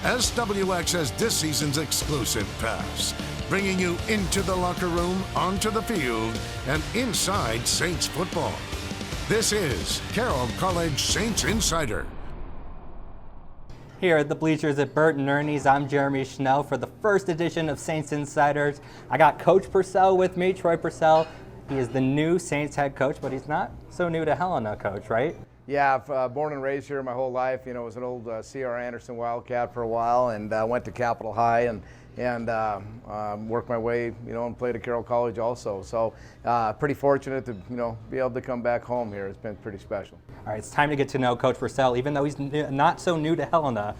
SWX has this season's exclusive pass, bringing you into the locker room, onto the field, and inside Saints football. This is Carroll College Saints Insider. Here at the bleachers at Burt and Ernie's, I'm Jeremy Schnell for the first edition of Saints Insiders. I got Coach Purcell with me, Troy Purcell. He is the new Saints head coach, but he's not so new to Helena, Coach, right? Yeah, I've born and raised here my whole life. You know, was an old C.R. Anderson Wildcat for a while, and went to Capitol High and worked my way, and played at Carroll College also. So pretty fortunate to, be able to come back home here. It's been pretty special. All right, it's time to get to know Coach Purcell, even though he's not so new to Helena.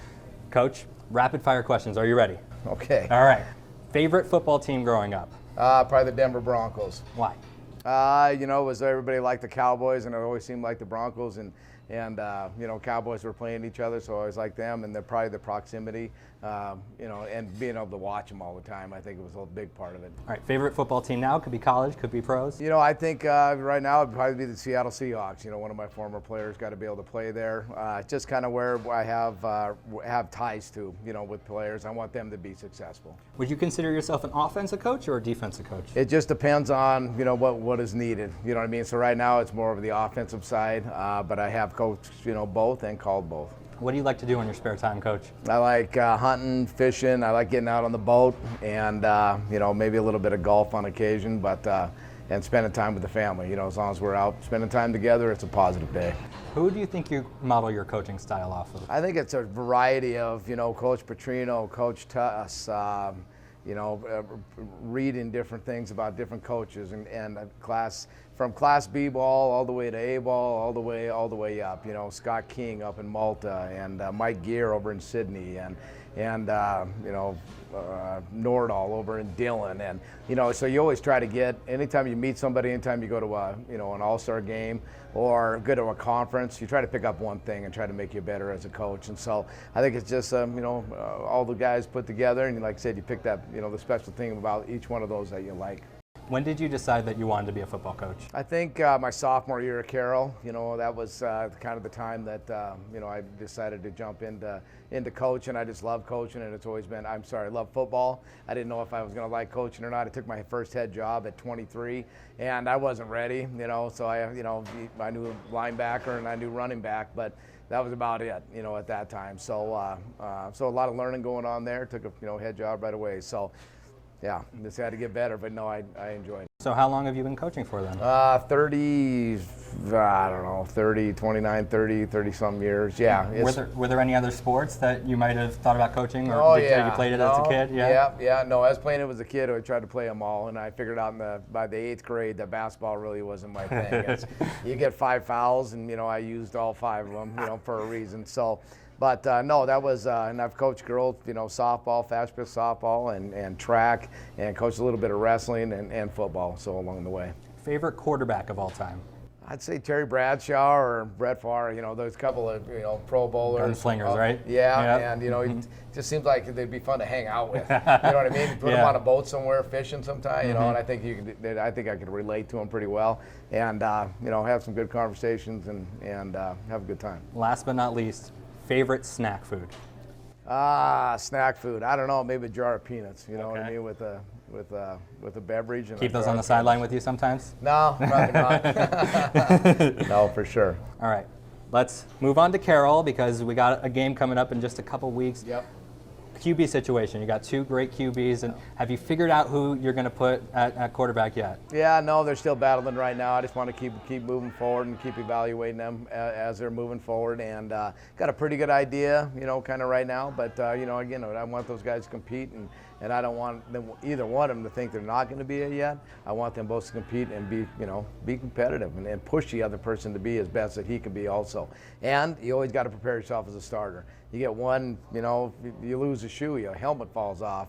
Coach, rapid fire questions. Are you ready? Okay. All right. Favorite football team growing up? Probably the Denver Broncos. Why? Was everybody liked the Cowboys, and it always seemed like the Broncos and Cowboys were playing each other, so I always liked them, and probably the proximity, and being able to watch them all the time. I think it was a big part of it. All right, favorite football team now? Could be college, could be pros. I think right now it'd probably be the Seattle Seahawks. One of my former players got to be able to play there. Just kind of where I have ties to, with players. I want them to be successful. Would you consider yourself an offensive coach or a defensive coach? It just depends on, what is needed. You know what I mean? So right now it's more of the offensive side, but I have coached, both and called both. What do you like to do in your spare time, Coach? I like hunting, fishing. I like getting out on the boat, and maybe a little bit of golf on occasion, but and spending time with the family. As long as we're out spending time together, it's a positive day. Who do you think you model your coaching style off of? I think it's a variety of Coach Petrino, Coach Tuss. Reading different things about different coaches and from Class B ball all the way to A ball, all the way up. Scott King up in Malta, and Mike Gear over in Sydney, and Nordahl over in Dillon, and so you always try to get, anytime you meet somebody, anytime you go to an all-star game or go to a conference, you try to pick up one thing and try to make you better as a coach. And so I think it's just all the guys put together, and like I said, you pick that the special thing about each one of those that you like. When did you decide that you wanted to be a football coach? I think my sophomore year at Carroll, that was kind of the time that, I decided to jump into coaching. I just love coaching, and it's always been, I love football. I didn't know if I was going to like coaching or not. I took my first head job at 23, and I wasn't ready, so I knew linebacker and I knew running back, but that was about it, at that time. So, so a lot of learning going on there. Took a, head job right away. So, yeah, just had to get better, but no, I enjoyed it. So how long have you been coaching for then? 30, 30 some years, yeah. Were there any other sports that you might have thought about coaching, or you played it as a kid? Yeah, no, I was playing it as a kid. I tried to play them all, and I figured out by the 8th grade that basketball really wasn't my thing. You get 5 fouls, and, I used all 5 of them, for a reason, so. But no, that was, and I've coached girls, softball, fast pitch softball, and track, and coached a little bit of wrestling and football, so along the way. Favorite quarterback of all time? I'd say Terry Bradshaw or Brett Favre. There's a couple of, Pro Bowlers. Gunslingers, right? Yeah, yep. And, it just seems like they'd be fun to hang out with. You know what I mean? Put them on a boat somewhere fishing sometime, and I think I could relate to them pretty well, and, have some good conversations and have a good time. Last but not least, favorite snack food? Snack food. I don't know. Maybe a jar of peanuts. You know what I mean, with a beverage. And keep those on the sideline with you sometimes? No, not. No, for sure. All right, let's move on to Carroll, because we got a game coming up in just a couple weeks. Yep. QB situation. You got 2 great QBs, and have you figured out who you're going to put at quarterback yet? Yeah, no, they're still battling right now. I just want to keep moving forward and keep evaluating them as they're moving forward, and got a pretty good idea, kind of right now. But again, I want those guys to compete, and I don't want them, either one of them, to think they're not going to be it yet. I want them both to compete and be competitive and push the other person to be as best that he can be also. And you always got to prepare yourself as a starter. You get one, you lose a shoe, your helmet falls off,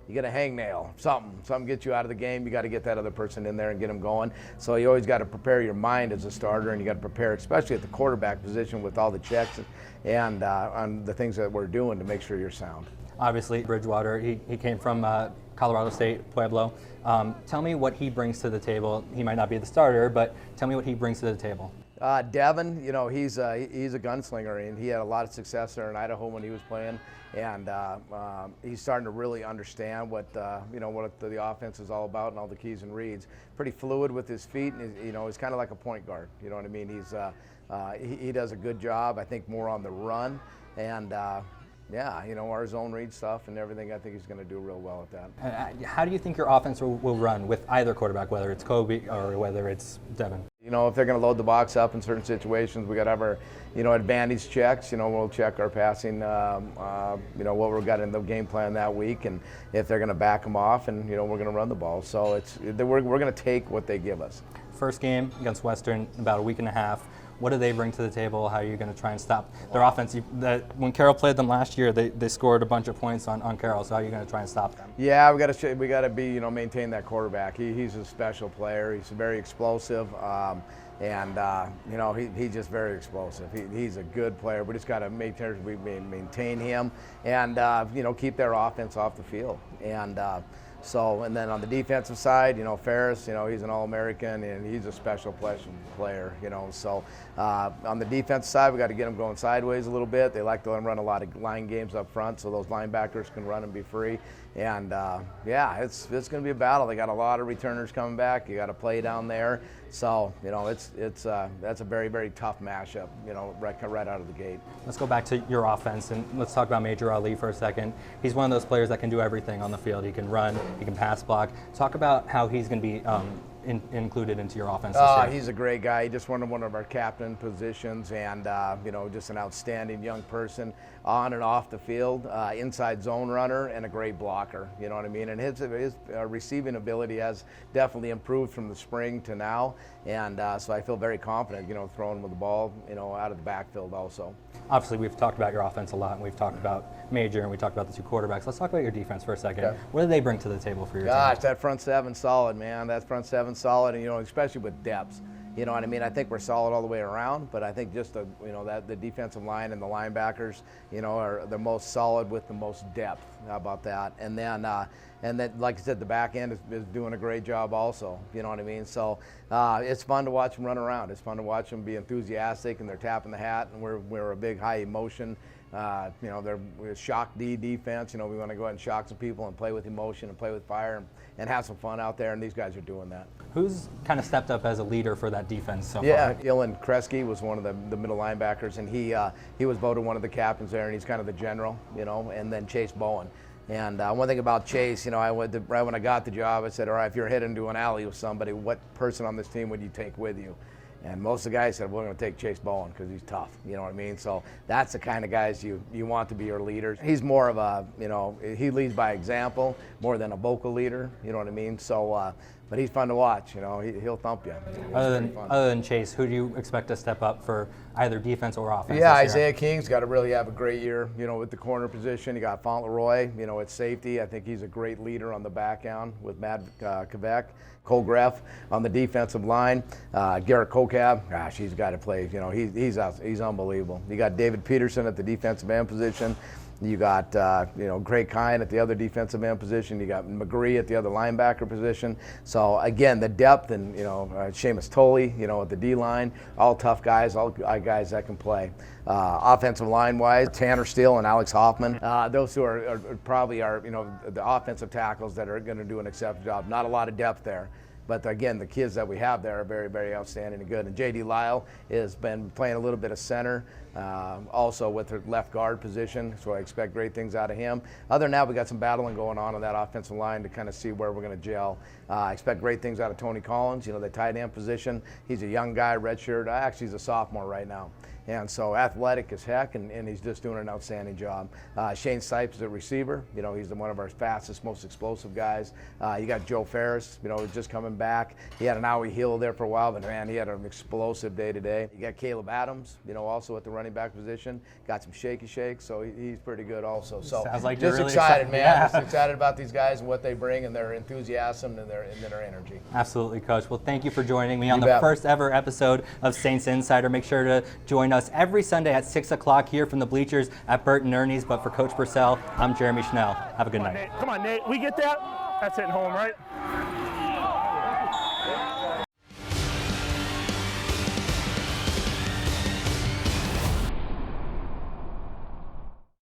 you get a hangnail, something gets you out of the game. You got to get that other person in there and get them going. So you always got to prepare your mind as a starter, and you got to prepare, especially at the quarterback position, with all the checks and on the things that we're doing to make sure you're sound. Obviously, Bridgewater, he came from Colorado State, Pueblo. Tell me what he brings to the table. He might not be the starter, but tell me what he brings to the table. Devin, he's a gunslinger, and he had a lot of success there in Idaho when he was playing, and he's starting to really understand what what the offense is all about and all the keys and reads. Pretty fluid with his feet, and he's kind of like a point guard. You know what I mean? He does a good job. I think more on the run, and our zone read stuff and everything. I think he's going to do real well at that. How do you think your offense will run with either quarterback, whether it's Kobe or whether it's Devin? If they're going to load the box up in certain situations, we got to have our, advantage checks. We'll check our passing, what we've got in the game plan that week, and if they're going to back them off, and we're going to run the ball. So we're going to take what they give us. First game against Western, about a week and a half. What do they bring to the table? How are you going to try and stop their offense? When Carroll played them last year, they scored a bunch of points on Carroll. So how are you going to try and stop them? Yeah, we got to be maintain that quarterback. He's a special player. He's very explosive, he's just very explosive. He's a good player, but he's got to maintain him and keep their offense off the field. And then on the defensive side, Ferris, he's an All-American and he's a special player, So on the defensive side, we got to get them going sideways a little bit. They like to run a lot of line games up front, so those linebackers can run and be free. And it's going to be a battle. They got a lot of returners coming back. You got to play down there. So that's a very, very tough matchup. Right out of the gate. Let's go back to your offense and let's talk about Major Ali for a second. He's one of those players that can do everything on the field. He can run, he can pass block. Talk about how he's going to be included into your offense this year. He's a great guy. He just won one of our captain positions, and just an outstanding young person on and off the field, inside zone runner, and a great blocker. You know what I mean? And his receiving ability has definitely improved from the spring to now, and so I feel very confident, throwing with the ball, out of the backfield also. Obviously, we've talked about your offense a lot, and we've talked about Major, and we talked about the two quarterbacks. Let's talk about your defense for a second. Okay. What do they bring to the table for your team? Gosh, that front seven solid, man. That front seven solid, and especially with depth. You know what I mean? I think we're solid all the way around, but I think just the defensive line and the linebackers, are the most solid with the most depth. How about that? And then, like I said, the back end is doing a great job also. You know what I mean? So it's fun to watch them run around. It's fun to watch them be enthusiastic, and they're tapping the hat, and we're a big high emotion. They're shock D defense. We want to go ahead and shock some people and play with emotion and play with fire and have some fun out there, and these guys are doing that. Who's kind of stepped up as a leader for that defense so far? Yeah, Ilan Kresge was one of the middle linebackers, and he was voted one of the captains there, and he's kind of the general, and then Chase Bowen. And one thing about Chase, right when I got the job, I said, all right, if you're heading to an alley with somebody, what person on this team would you take with you? And most of the guys said, we're going to take Chase Bowen because he's tough. You know what I mean? So that's the kind of guys you want to be your leaders. He's more of a, he leads by example more than a vocal leader. You know what I mean? So, but he's fun to watch. He'll thump you. Other than Chase, who do you expect to step up for either defense or offense? Yeah, Isaiah King's got to really have a great year. With the corner position, you got Fauntleroy. At safety, I think he's a great leader on the back end with Matt Quebec. Cole Greff on the defensive line. Garrett Kokab, gosh, he's got to play. He's unbelievable. You got David Peterson at the defensive end position. You got, Greg Kine at the other defensive end position. You got McGree at the other linebacker position. So, again, the depth and, Seamus Tolley, at the D-line, all tough guys, all guys that can play. Offensive line-wise, Tanner Steele and Alex Hoffman. Those two are probably the offensive tackles that are going to do an exceptional job. Not a lot of depth there. But again, the kids that we have there are very, very outstanding and good. And J.D. Lyle has been playing a little bit of center, also with her left guard position, so I expect great things out of him. Other than that, we got some battling going on that offensive line to kind of see where we're going to gel. I expect great things out of Tony Collins, the tight end position. He's a young guy, redshirt. Actually, he's a sophomore right now. And so athletic as heck, and he's just doing an outstanding job. Shane Sipes is a receiver. He's one of our fastest, most explosive guys. You got Joe Ferris, just coming back. He had an owie heel there for a while, but man, he had an explosive day today. You got Caleb Adams, also at the running back position. Got some shaky shakes, so he's pretty good also. So sounds like just you're really excited, man. Yeah. Just excited about these guys and what they bring and their enthusiasm and their energy. Absolutely, Coach. Well, thank you for joining me on the first ever episode of Saints Insider. Make sure to join us every Sunday at 6 o'clock here from the bleachers at Burt and Ernie's. But for Coach Purcell, I'm Jeremy Schnell. Have a good night. Nate. Come on, Nate. We get that? That's hitting home, right?